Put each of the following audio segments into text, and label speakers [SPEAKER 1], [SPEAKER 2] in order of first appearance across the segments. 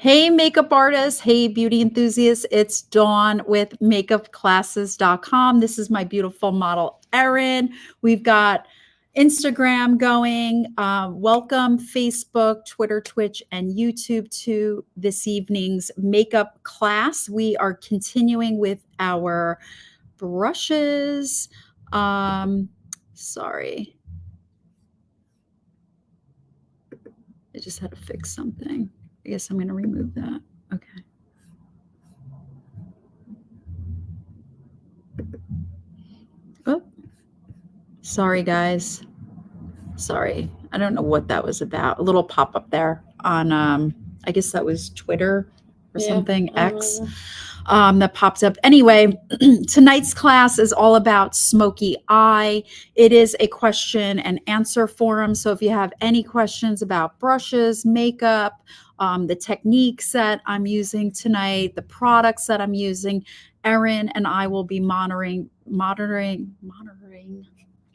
[SPEAKER 1] Hey, makeup artists. Hey, beauty enthusiasts. It's Dawn with MakeupClasses.com. This is my beautiful model, Erin. We've got Instagram going. Welcome, Facebook, Twitter, Twitch, and YouTube to this evening's makeup class. We are continuing with our brushes. Sorry, I just had to fix something. I guess I'm going to remove that. Okay. Oh, sorry, guys. Sorry. I don't know what that was about. A little pop up there on, I guess that was Twitter or something, X, that popped up. Anyway, tonight's class is all about smoky eye. It is a question and answer forum. So if you have any questions about brushes, makeup, the techniques that I'm using tonight, the products that I'm using, Erin and I will be monitoring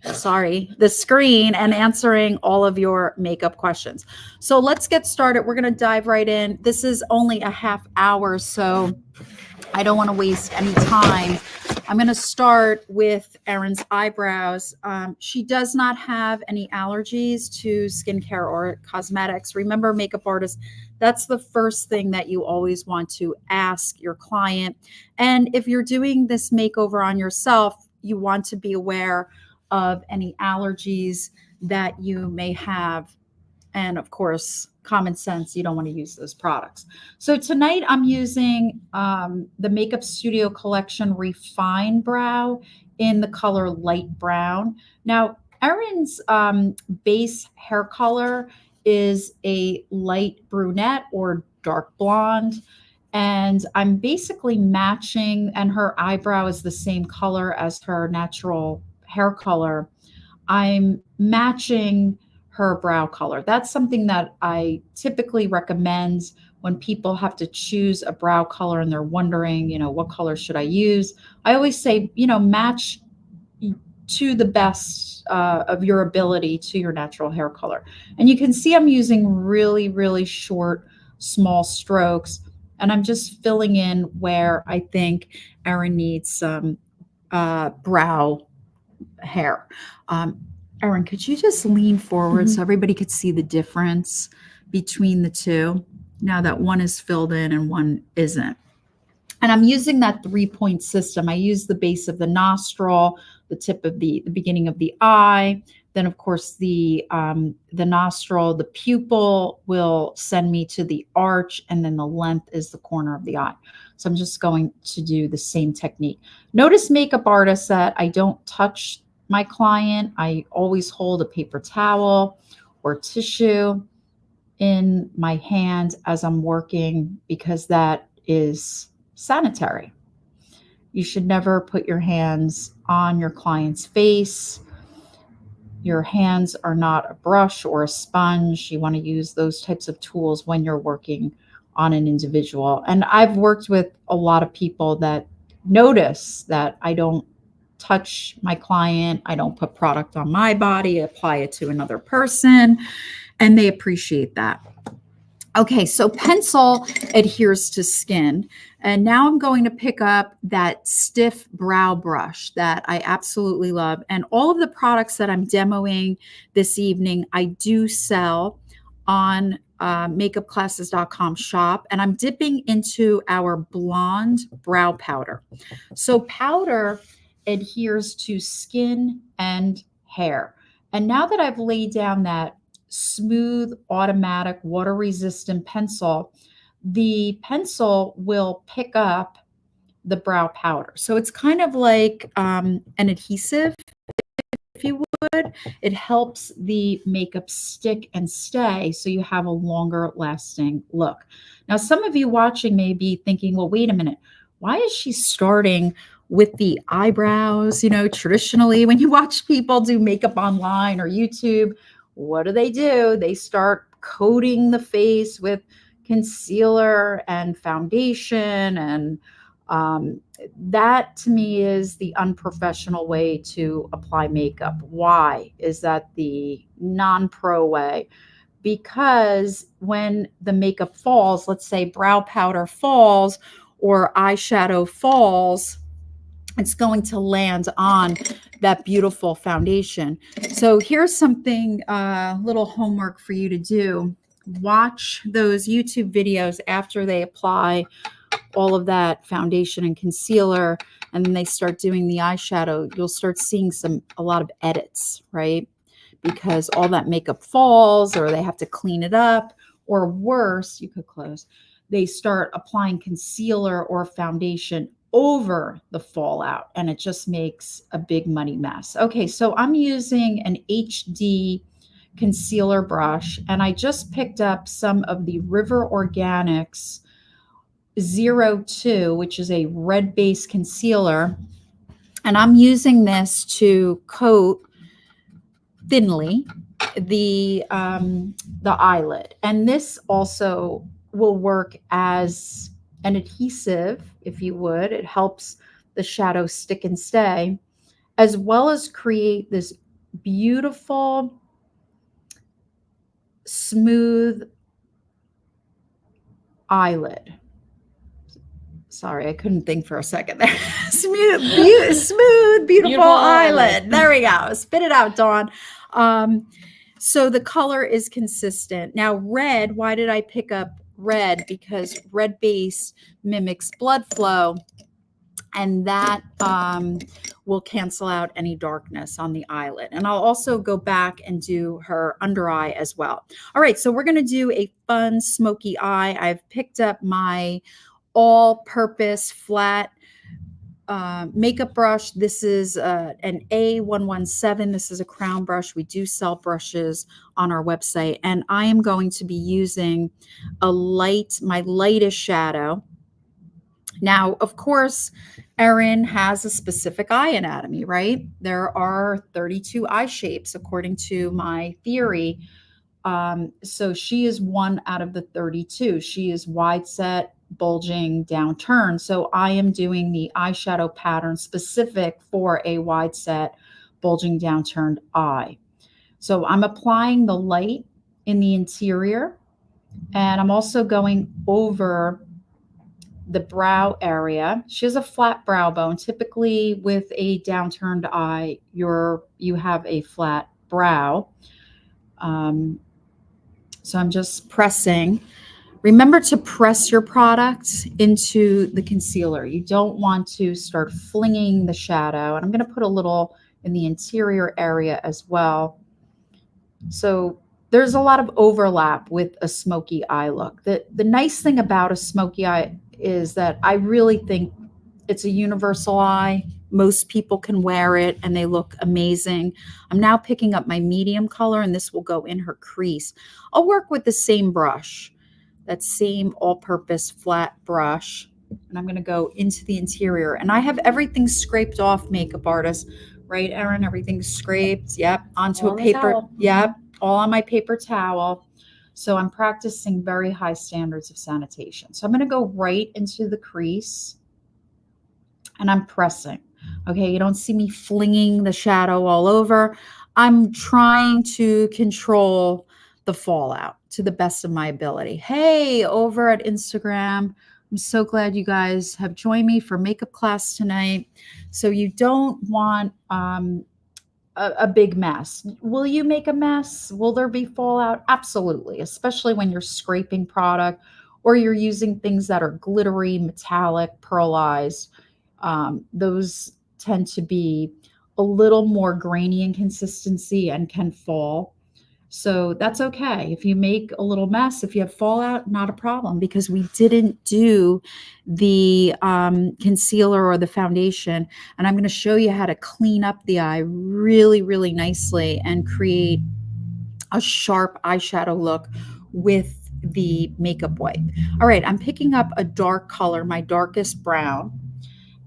[SPEAKER 1] the screen and answering all of your makeup questions. So let's get started. We're going to dive right in. This is only a half hour, so I don't want to waste any time. I'm going to start with Erin's eyebrows. She does not have any allergies to skincare or cosmetics. Remember, makeup artists, that's the first thing that you always want to ask your client. And if you're doing this makeover on yourself, you want to be aware of any allergies that you may have. And of course, common sense, you don't want to use those products. So tonight I'm using the Makeup Studio Collection Refine Brow in the color light brown. Now, Erin's base hair color is a light brunette or dark blonde. And I'm basically matching, and her eyebrow is the same color as her natural hair color. I'm matching her brow color. That's something that I typically recommend when people have to choose a brow color and they're wondering, what color should I use? I always say, match to the best of your ability to your natural hair color. And you can see I'm using really, really short, small strokes. And I'm just filling in where I think Erin needs some brow hair. Erin, could you just lean forward so everybody could see the difference between the two now that one is filled in and one isn't? And I'm using that 3-point system. I use the base of the nostril, the tip of the beginning of the eye. Then, of course, the nostril, the pupil will send me to the arch, and then the length is the corner of the eye. So I'm just going to do the same technique. Notice, makeup artists, that I don't touch my client. I always hold a paper towel or tissue in my hand as I'm working because that is sanitary. You should never put your hands on your client's face. Your hands are not a brush or a sponge. You want to use those types of tools when you're working on an individual. And I've worked with a lot of people that notice that I don't touch my client. I don't put product on my body, apply it to another person, and they appreciate that. Okay, so pencil adheres to skin. And now I'm going to pick up that stiff brow brush that I absolutely love. And all of the products that I'm demoing this evening, I do sell on MakeupClasses.com shop. And I'm dipping into our blonde brow powder. So powder adheres to skin and hair. And now that I've laid down that smooth, automatic, water-resistant pencil, the pencil will pick up the brow powder. So it's kind of like an adhesive, if you would. It helps the makeup stick and stay so you have a longer lasting look. Now, some of you watching may be thinking, well, wait a minute, why is she starting with the eyebrows? Traditionally, when you watch people do makeup online or YouTube, what do? They start coating the face with concealer and foundation. And that to me is the unprofessional way to apply makeup. Why is that the non-pro way? because when the makeup falls, let's say brow powder falls or eyeshadow falls, it's going to land on that beautiful foundation. So here's something, little homework for you to do. Watch those YouTube videos after they apply all of that foundation and concealer, and then they start doing the eyeshadow. You'll start seeing a lot of edits, right? Because all that makeup falls, or they have to clean it up, or worse, you could close. They start applying concealer or foundation over the fallout, and it just makes a big muddy mess. Okay, so I'm using an HD concealer brush, and I just picked up some of the River Organics 02, which is a red base concealer, and I'm using this to coat thinly the eyelid. And this also will work as an adhesive, if you would. It helps the shadow stick and stay, as well as create this beautiful, smooth eyelid. Sorry, I couldn't think for a second there. smooth, beautiful eyelid. There we go. Spit it out, Dawn. So the color is consistent. Now, red, why did I pick up red? Because red base mimics blood flow, and that will cancel out any darkness on the eyelid. And I'll also go back and do her under eye as well. All right, so we're going to do a fun smoky eye. I've picked up my all-purpose flat makeup brush. This is an A117. This is a crown brush. We do sell brushes on our website, and I am going to be using my lightest shadow. Now, of course, Erin has a specific eye anatomy, right? There are 32 eye shapes according to my theory. So she is one out of the 32. She is wide set, bulging, downturn. So I am doing the eyeshadow pattern specific for a wide set, bulging, downturned eye. So I'm applying the light in the interior, and I'm also going over the brow area. She has a flat brow bone. Typically with a downturned eye, you have a flat brow. So I'm just pressing. Remember to press your product into the concealer. You don't want to start flinging the shadow. And I'm going to put a little in the interior area as well. So there's a lot of overlap with a smoky eye look. The nice thing about a smoky eye is that I really think it's a universal eye. Most people can wear it and they look amazing. I'm now picking up my medium color, and this will go in her crease. I'll work with the same brush, that same all-purpose flat brush, and I'm going to go into the interior. And I have everything scraped off, makeup artist, right, Erin? Everything's scraped. Yep, onto a paper. Yep, all on my paper towel. So I'm practicing very high standards of sanitation. So I'm going to go right into the crease, and I'm pressing. Okay, you don't see me flinging the shadow all over. I'm trying to control the fallout to the best of my ability. Hey, over at Instagram, I'm so glad you guys have joined me for makeup class tonight. So you don't want a big mess. Will you make a mess? Will there be fallout? Absolutely, especially when you're scraping product or you're using things that are glittery, metallic, pearlized. Those tend to be a little more grainy in consistency and can fall. So that's okay. If you make a little mess, if you have fallout, not a problem, because we didn't do the concealer or the foundation. And I'm going to show you how to clean up the eye really, really nicely and create a sharp eyeshadow look with the makeup wipe. All right, I'm picking up a dark color, my darkest brown,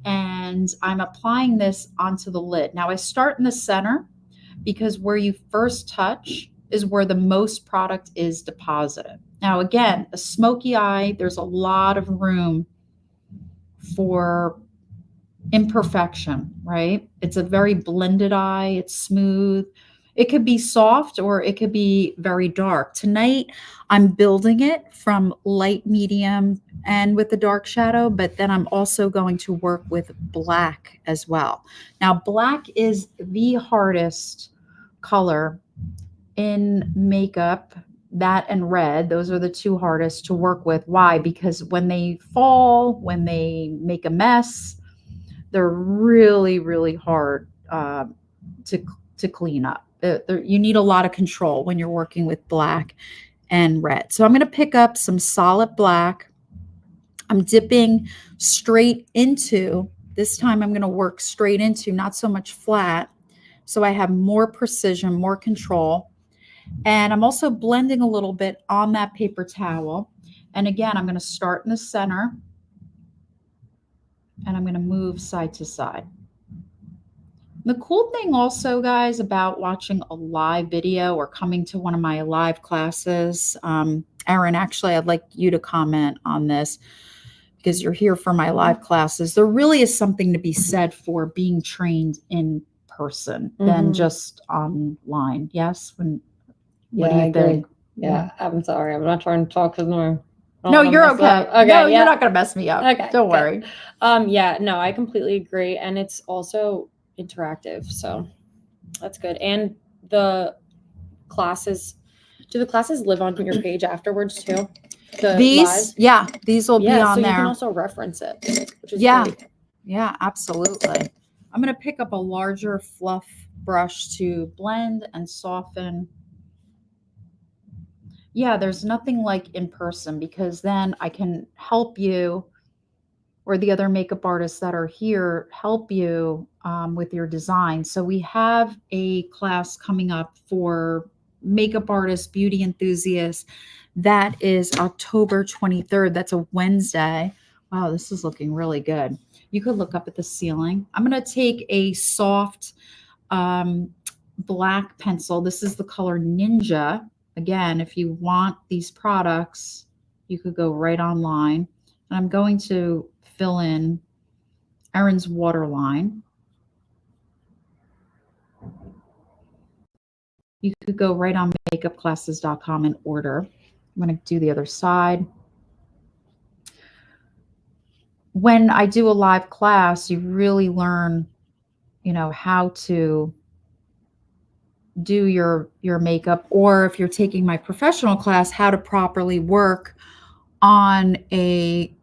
[SPEAKER 1] and I'm applying this onto the lid. Now I start in the center because where you first touch is where the most product is deposited. Now, again, a smoky eye, there's a lot of room for imperfection, right? It's a very blended eye. It's smooth. It could be soft or it could be very dark. Tonight, I'm building it from light, medium, and with the dark shadow, but then I'm also going to work with black as well. Now, black is the hardest color in makeup. That and red, those are the two hardest to work with. Why? Because when they fall, when they make a mess, they're really, really hard to clean up. You need a lot of control when you're working with black and red. So I'm going to pick up some solid black. I'm dipping straight into, this time I'm going to work straight into, not so much flat. So I have more precision, more control. And I'm also blending a little bit on that paper towel. And again, I'm going to start in the center and I'm going to move side to side. The cool thing also, guys, about watching a live video or coming to one of my live classes, Erin, actually, I'd like you to comment on this because you're here for my live classes. There really is something to be said for being trained in person than just online. Yes? What do you think?
[SPEAKER 2] Yeah, I'm sorry. I'm not trying to talk because
[SPEAKER 1] no, you're okay. Okay, no, you're not going to mess me up.
[SPEAKER 2] Okay,
[SPEAKER 1] don't worry.
[SPEAKER 2] Yeah, no, I completely agree, and it's also interactive, so that's good. And the classes, do the classes live on your page afterwards too?
[SPEAKER 1] These will be on
[SPEAKER 2] so
[SPEAKER 1] there.
[SPEAKER 2] You can also reference it, which is
[SPEAKER 1] great. Yeah, absolutely. I'm going to pick up a larger fluff brush to blend and soften. Yeah, there's nothing like in person because then I can help you, or the other makeup artists that are here help you with your design. So we have a class coming up for makeup artists, beauty enthusiasts. That is October 23rd. That's a Wednesday. Wow, this is looking really good. You could look up at the ceiling. I'm going to take a soft black pencil. This is the color Ninja. Again, if you want these products, you could go right online. And I'm going to fill in Erin's waterline. You could go right on MakeupClasses.com and order. I'm going to do the other side. When I do a live class, you really learn, how to do your makeup, or if you're taking my professional class, how to properly work on a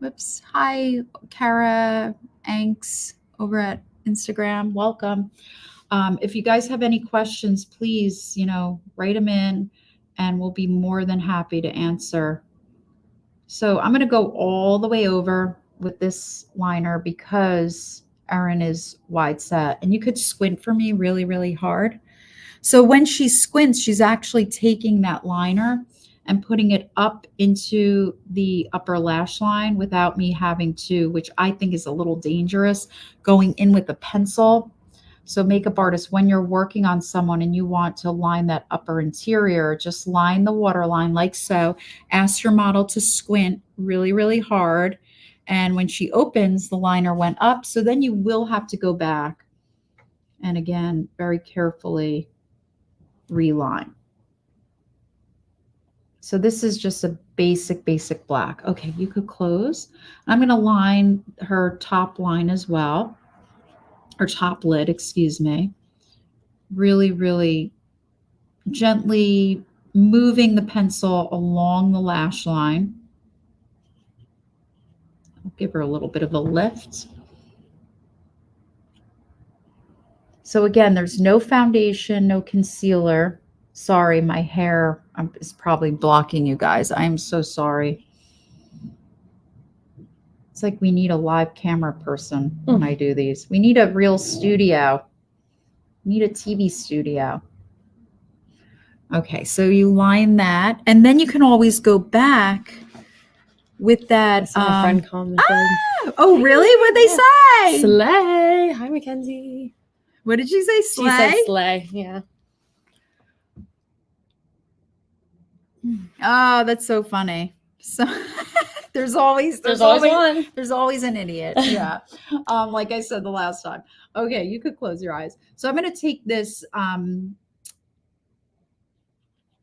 [SPEAKER 1] whoops. Hi, Kara Anks over at Instagram. Welcome. If you guys have any questions, please, write them in and we'll be more than happy to answer. So I'm going to go all the way over with this liner because Erin is wide set, and you could squint for me really, really hard. So when she squints, she's actually taking that liner and putting it up into the upper lash line without me having to, which I think is a little dangerous, going in with a pencil. So makeup artists, when you're working on someone and you want to line that upper interior, just line the waterline like so. Ask your model to squint really, really hard. And when she opens, the liner went up. So then you will have to go back and again, very carefully reline. So this is just a basic black. Okay, you could close. I'm going to line her top line as well, or top lid, excuse me. Really, really gently moving the pencil along the lash line. I'll give her a little bit of a lift. So again, there's no foundation, no concealer. Sorry, my hair is probably blocking you guys. I am so sorry. It's like we need a live camera person when I do these. We need a real studio. We need a TV studio. Okay, so you line that, and then you can always go back with that.
[SPEAKER 2] I saw a friend commented.
[SPEAKER 1] Oh, really? What'd they say?
[SPEAKER 2] Slay. Hi, Mackenzie.
[SPEAKER 1] What did she say? Slay?
[SPEAKER 2] She said slay, yeah.
[SPEAKER 1] Oh, that's so funny. So There's always
[SPEAKER 2] one.
[SPEAKER 1] there's always an idiot. Yeah. Like I said the last time. Okay, you could close your eyes. So I'm going to take this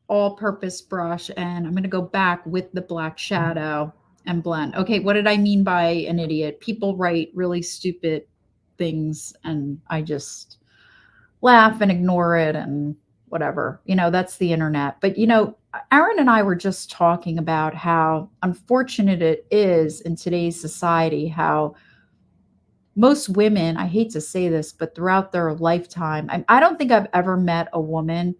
[SPEAKER 1] all-purpose brush and I'm going to go back with the black shadow and blend. Okay, what did I mean by an idiot? People write really stupid things and I just laugh and ignore it and whatever. That's the internet. But Aaron and I were just talking about how unfortunate it is in today's society how most women, I hate to say this, but throughout their lifetime, I don't think I've ever met a woman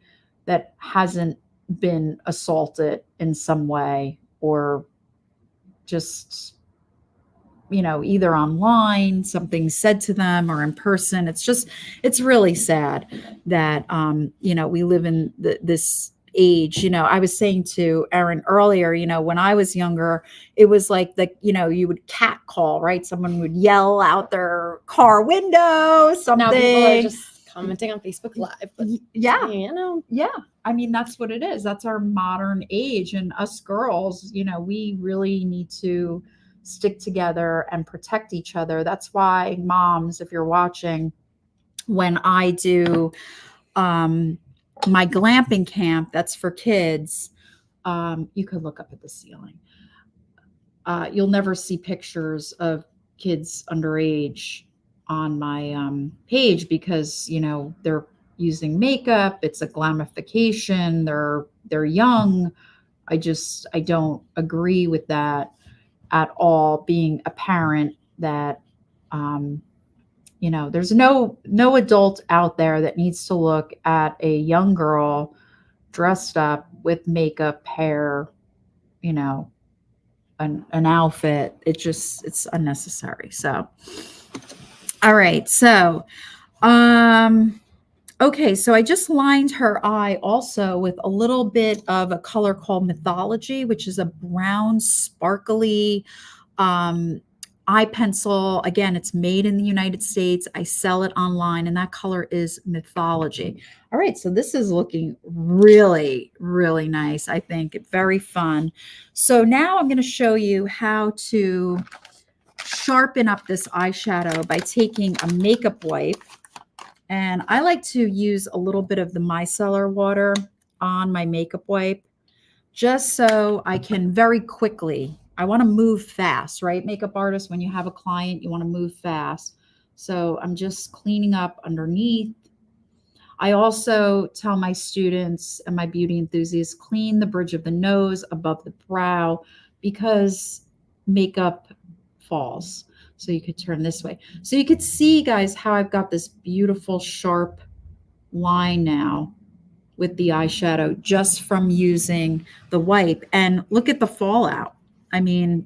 [SPEAKER 1] that hasn't been assaulted in some way or just either online, something said to them or in person. It's really sad that, we live in this age. I was saying to Erin earlier, when I was younger, it was like you would cat call, right? Someone would yell out their car window, something.
[SPEAKER 2] Now people are just commenting on Facebook Live. But
[SPEAKER 1] yeah.
[SPEAKER 2] Yeah.
[SPEAKER 1] I mean, that's what it is. That's our modern age. And us girls, we really need to stick together and protect each other. That's why, moms, if you're watching, when I do my glamping camp, that's for kids, you could look up at the ceiling. You'll never see pictures of kids underage on my page because, they're using makeup. It's a glamification. They're young. I don't agree with that at all, being a parent that there's no adult out there that needs to look at a young girl dressed up with makeup, hair, an outfit. It's unnecessary. So all right, so okay, so I just lined her eye also with a little bit of a color called Mythology, which is a brown, sparkly eye pencil. Again, it's made in the United States. I sell it online, and that color is Mythology. All right, so this is looking really, really nice, I think. Very fun. So now I'm going to show you how to sharpen up this eyeshadow by taking a makeup wipe. And I like to use a little bit of the micellar water on my makeup wipe just so I can very quickly, I want to move fast, right? Makeup artist, when you have a client, you want to move fast. So I'm just cleaning up underneath. I also tell my students and my beauty enthusiasts, clean the bridge of the nose above the brow because makeup falls. So you could turn this way. So you could see, guys, how I've got this beautiful sharp line now with the eyeshadow just from using the wipe. And look at the fallout. I mean,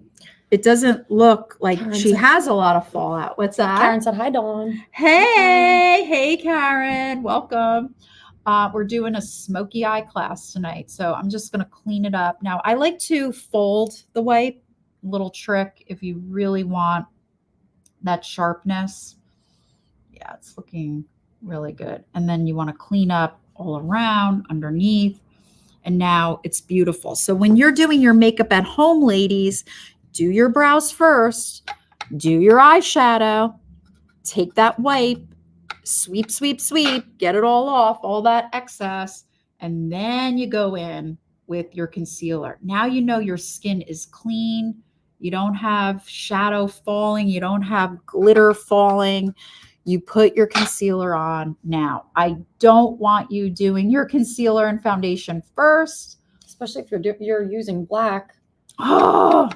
[SPEAKER 1] it doesn't look like she has a lot of fallout. What's that?
[SPEAKER 2] Karen said, hi, Dawn.
[SPEAKER 1] Hey, Karen. Welcome. We're doing a smoky eye class tonight. So I'm just going to clean it up. Now, I like to fold the wipe. Little trick if you really want that sharpness. Yeah, it's looking really good. And then you want to clean up all around underneath. And now it's beautiful. So when you're doing your makeup at home, ladies, do your brows first, do your eyeshadow, take that wipe, sweep, sweep, sweep, get it all off, all that excess. And then you go in with your concealer. Now you know your skin is clean. You don't have shadow falling. You don't have glitter falling. You put your concealer on now. I don't want you doing your concealer and foundation first.
[SPEAKER 2] Especially if you're using black.
[SPEAKER 1] Oh,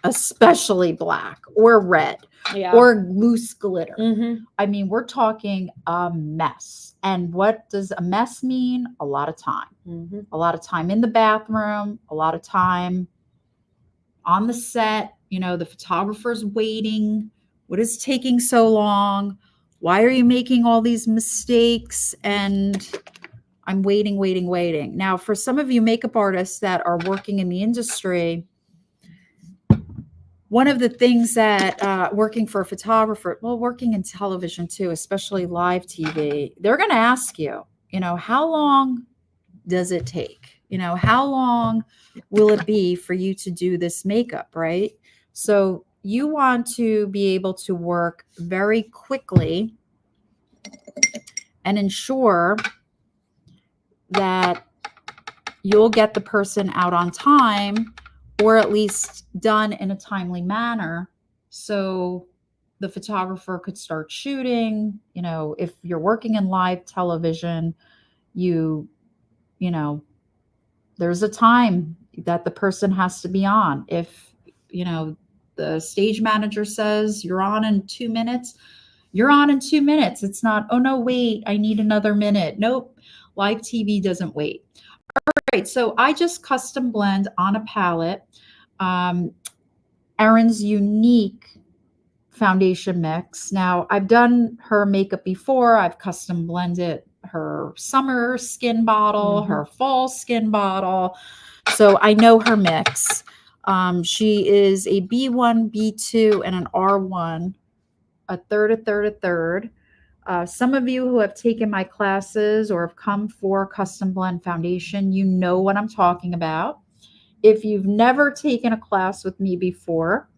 [SPEAKER 1] especially black or red or loose glitter.
[SPEAKER 2] Mm-hmm.
[SPEAKER 1] I mean, we're talking a mess. And what does a mess mean? A lot of time.
[SPEAKER 2] Mm-hmm.
[SPEAKER 1] A lot of time in the bathroom, a lot of time on the set, the photographer's waiting. What is taking so long? Why are you making all these mistakes? And I'm waiting. Now, for some of you makeup artists that are working in the industry, one of the things that working for a photographer, well, working in television too, especially live TV, they're going to ask you, how long does it take? You know, how long will it be for you to do this makeup, right? So you want to be able to work very quickly and ensure that you'll get the person out on time, or at least done in a timely manner, so the photographer could start shooting. You know, if you're working in live television, you know, there's a time that the person has to be on. If, you know, the stage manager says you're on in 2 minutes, you're on in 2 minutes. It's not, oh no, wait, I need another minute. Nope. Live TV doesn't wait. All right. So I just custom blend on a palette Erin's unique foundation mix. Now, I've done her makeup before. I've custom blended her summer skin bottle, her fall skin bottle. So I know her mix. She is a B1, B2, and an R1, a third, a third, a third. Some of you who have taken my classes or have come for custom blend foundation, you know what I'm talking about. If you've never taken a class with me before,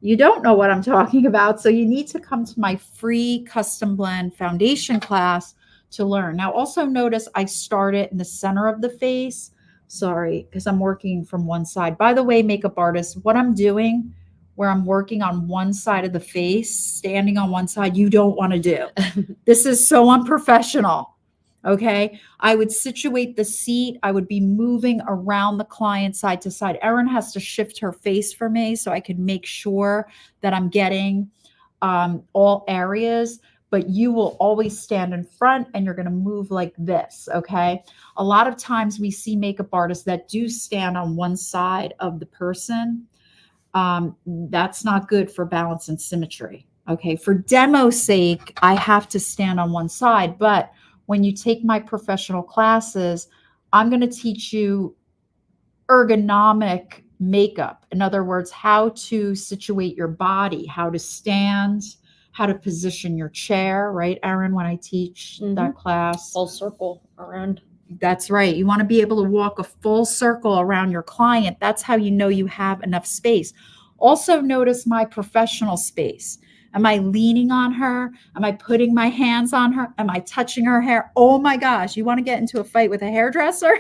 [SPEAKER 1] you don't know what I'm talking about. So you need to come to my free custom blend foundation class to learn. Now, also notice I start it in the center of the face. Sorry, because I'm working from one side. By the way, makeup artists, what I'm doing where I'm working on one side of the face, standing on one side, you don't want to do. This is so unprofessional. Okay. I would situate the seat. I would be moving around the client side to side. Erin has to shift her face for me so I can make sure that I'm getting all areas, but you will always stand in front and you're going to move like this. Okay. A lot of times we see makeup artists that do stand on one side of the person. That's not good for balance and symmetry. Okay. For demo's sake, I have to stand on one side, but when you take my professional classes, I'm going to teach you ergonomic makeup. In other words, how to situate your body, how to stand, how to position your chair, right, Erin, when I teach that class?
[SPEAKER 2] Full circle around.
[SPEAKER 1] That's right. You want to be able to walk a full circle around your client. That's how you know you have enough space. Also notice my professional space. Am I leaning on her? Am I putting my hands on her? Am I touching her hair? Oh my gosh, you want to get into a fight with a hairdresser?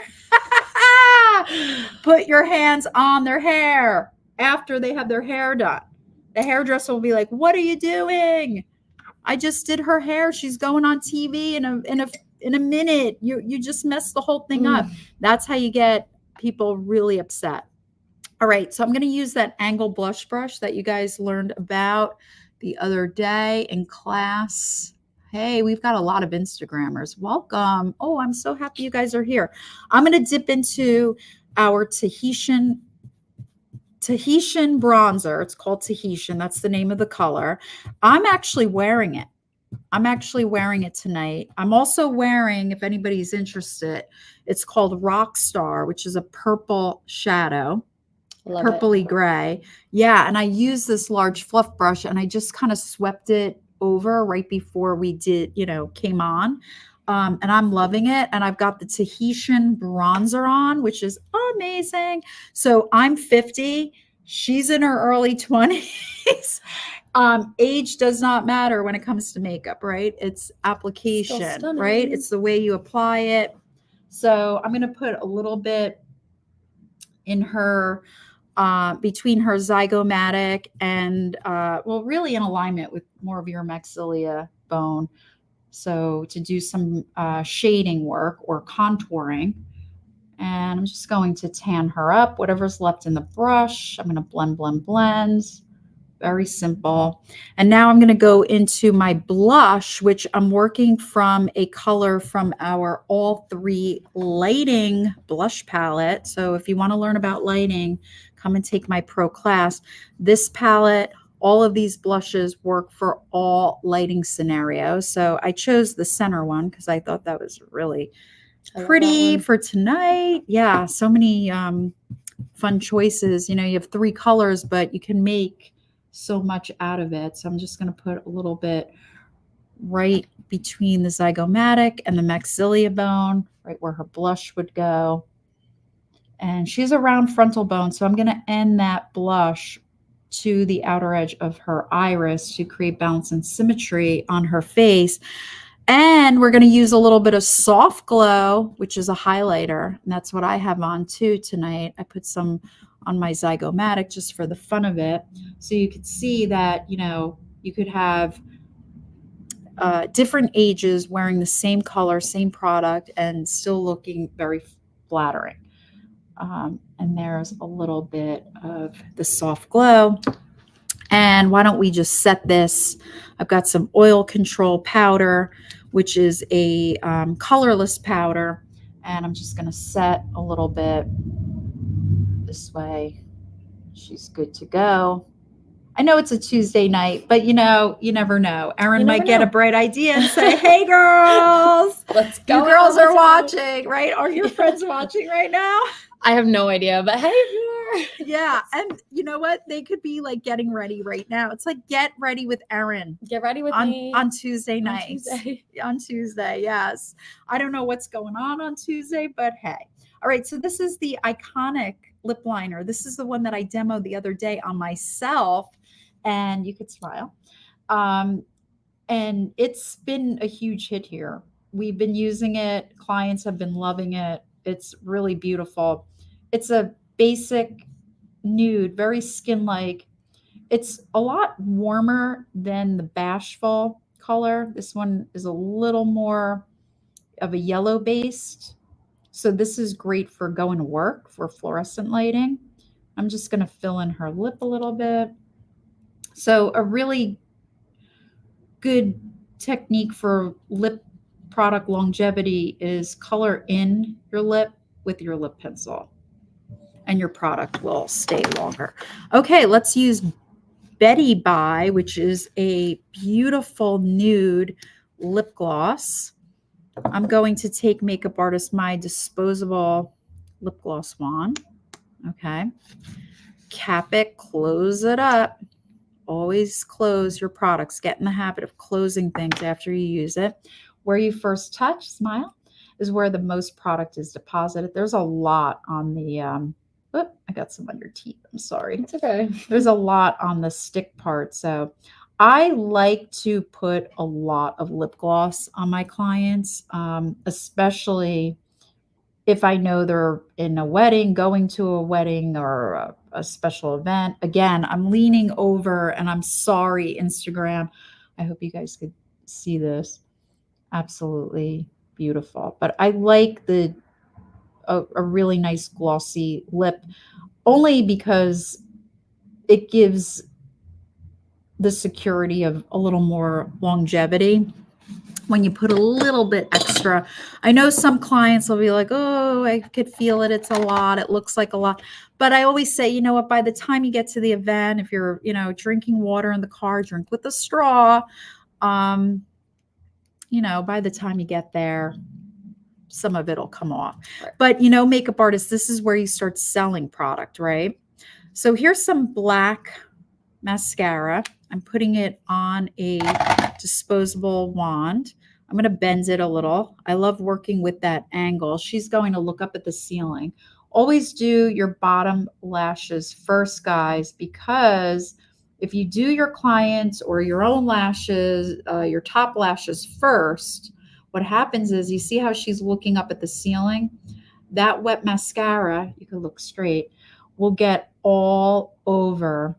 [SPEAKER 1] Put your hands on their hair after they have their hair done. The hairdresser will be like, "What are you doing? I just did her hair. She's going on TV in a minute. You just messed the whole thing up." That's how you get people really upset. All right, so I'm going to use that angle blush brush that you guys learned about the other day in class. Hey, we've got a lot of Instagrammers. Welcome. Oh, I'm so happy you guys are here. I'm going to dip into our Tahitian bronzer. It's called Tahitian. That's the name of the color. I'm actually wearing it. I'm actually wearing it tonight. I'm also wearing, if anybody's interested, it's called Rockstar, which is a purple shadow.
[SPEAKER 2] Love
[SPEAKER 1] purpley
[SPEAKER 2] it.
[SPEAKER 1] gray. Yeah. And I use this large fluff brush and I just kind of swept it over right before we did, came on. And I'm loving it. And I've got the Tahitian bronzer on, which is amazing. So I'm 50. She's in her early 20s. Age does not matter when it comes to makeup, right? It's application, right? It's the way you apply it. So I'm going to put a little bit in her between her zygomatic and, really in alignment with more of your maxilla bone. So to do some shading work or contouring. And I'm just going to tan her up, whatever's left in the brush. I'm going to blend, blend, blend. Very simple. And now I'm going to go into my blush, which I'm working from a color from our All 3 lighting blush palette. So if you want to learn about lighting, come and take my pro class. This palette, all of these blushes work for all lighting scenarios. So I chose the center one because I thought that was really pretty for tonight. Yeah, so many fun choices. You have 3 colors, but you can make so much out of it. So I'm just going to put a little bit right between the zygomatic and the maxilla bone, right where her blush would go. And she's a round frontal bone, so I'm going to end that blush to the outer edge of her iris to create balance and symmetry on her face. And we're going to use a little bit of Soft Glow, which is a highlighter. And that's what I have on too tonight. I put some on my Zygomatic just for the fun of it. So you could see that, you could have different ages wearing the same color, same product, and still looking very flattering. And there's a little bit of the Soft Glow. And why don't we just set this? I've got some oil control powder, which is a colorless powder. And I'm just going to set a little bit this way. She's good to go. I know it's a Tuesday night, but you never know. Erin might get a bright idea and say, hey, girls,
[SPEAKER 2] let's go.
[SPEAKER 1] You girls are watching, right? Are your friends watching right now?
[SPEAKER 2] I have no idea, but hey, if you are.
[SPEAKER 1] Yeah. And you know what? They could be like getting ready right now. It's like, get ready with Erin.
[SPEAKER 2] Get ready with
[SPEAKER 1] me. On Tuesday night.
[SPEAKER 2] On
[SPEAKER 1] Tuesday, yes. I don't know what's going on Tuesday, but hey. All right. So this is the iconic lip liner. This is the one that I demoed the other day on myself. And you could smile. And it's been a huge hit here. We've been using it. Clients have been loving it. It's really beautiful. It's a basic nude, very skin-like. It's a lot warmer than the Bashful color. This one is a little more of a yellow based. So this is great for going to work, for fluorescent lighting. I'm just going to fill in her lip a little bit. So a really good technique for lip product longevity is color in your lip with your lip pencil, and your product will stay longer. Okay, let's use Betty Bye, which is a beautiful nude lip gloss. I'm going to take Makeup Artist My disposable lip gloss wand. Okay, cap it, close it up. Always close your products. Get in the habit of closing things after you use it. Where you first touch, smile, is where the most product is deposited. There's a lot on the, I got some on your teeth. I'm sorry.
[SPEAKER 2] It's okay.
[SPEAKER 1] There's a lot on the stick part. So I like to put a lot of lip gloss on my clients, especially if I know they're in a wedding, going to a wedding or a special event. Again, I'm leaning over, and I'm sorry, Instagram. I hope you guys could see this. Absolutely beautiful. But I like a really nice glossy lip only because it gives the security of a little more longevity. When you put a little bit extra, I know some clients will be like, oh, I could feel it. It's a lot. It looks like a lot. But I always say, you know what, by the time you get to the event, if you're, drinking water in the car, drink with a straw. By the time you get there, some of it'll come off. Right. But, makeup artists, this is where you start selling product, right? So here's some black mascara. I'm putting it on a disposable wand. I'm going to bend it a little. I love working with that angle. She's going to look up at the ceiling. Always do your bottom lashes first, guys, because if you do your clients or your own lashes, your top lashes first, what happens is, you see how she's looking up at the ceiling? That wet mascara, you can look straight, will get all over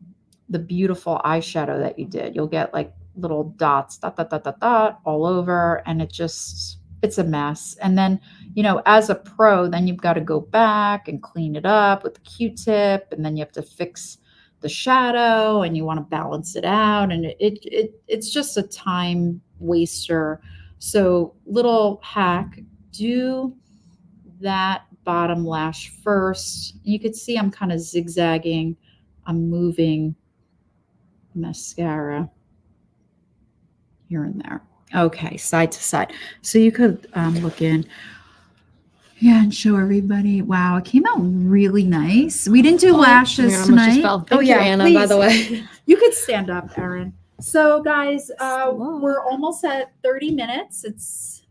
[SPEAKER 1] the beautiful eyeshadow that you did. You'll get like little dots, dot, dot, dot, dot, dot, all over. And it's a mess. And then, as a pro, then you've got to go back and clean it up with a Q-tip. And then you have to fix the shadow, and you want to balance it out. And it's just a time waster. So little hack, do that bottom lash first. You could see I'm kind of zigzagging. I'm moving mascara here and there. Okay, side to side. So you could look in. Yeah, and show everybody. Wow, it came out really nice. We didn't do lashes tonight.
[SPEAKER 2] Thank you, Anna,
[SPEAKER 1] please.
[SPEAKER 2] by the way.
[SPEAKER 1] You could stand up, Erin. So, guys, we're almost at 30 minutes.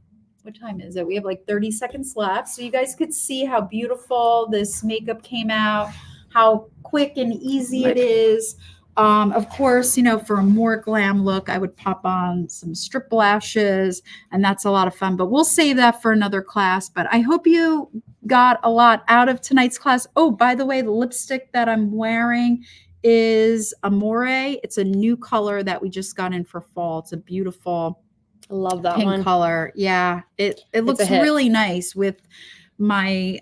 [SPEAKER 1] what time is it? We have like 30 seconds left. So you guys could see how beautiful this makeup came out, how quick and easy it is. Of course, you know, for a more glam look, I would pop on some strip lashes, and that's a lot of fun, but we'll save that for another class. But I hope you got a lot out of tonight's class. Oh, by the way, the lipstick that I'm wearing is Amore. It's a new color that we just got in for fall. It's a beautiful
[SPEAKER 2] I love that
[SPEAKER 1] pink
[SPEAKER 2] one.
[SPEAKER 1] color. Yeah, it looks
[SPEAKER 2] a hit.
[SPEAKER 1] really nice with my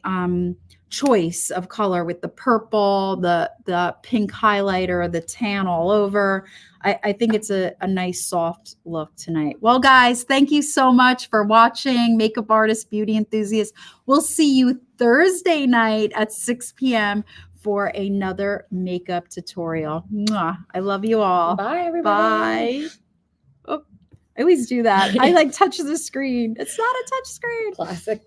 [SPEAKER 1] choice of color, with the purple, the pink highlighter, the tan all over. I think it's a nice soft look tonight. Well, guys, thank you so much for watching Makeup Artist Beauty Enthusiast. We'll see you Thursday night at 6 p.m. for another makeup tutorial. Mwah. I love you all.
[SPEAKER 2] Bye, everybody.
[SPEAKER 1] Bye. Oh, I always do that. I like touch the screen. It's not a touch screen.
[SPEAKER 2] Classic.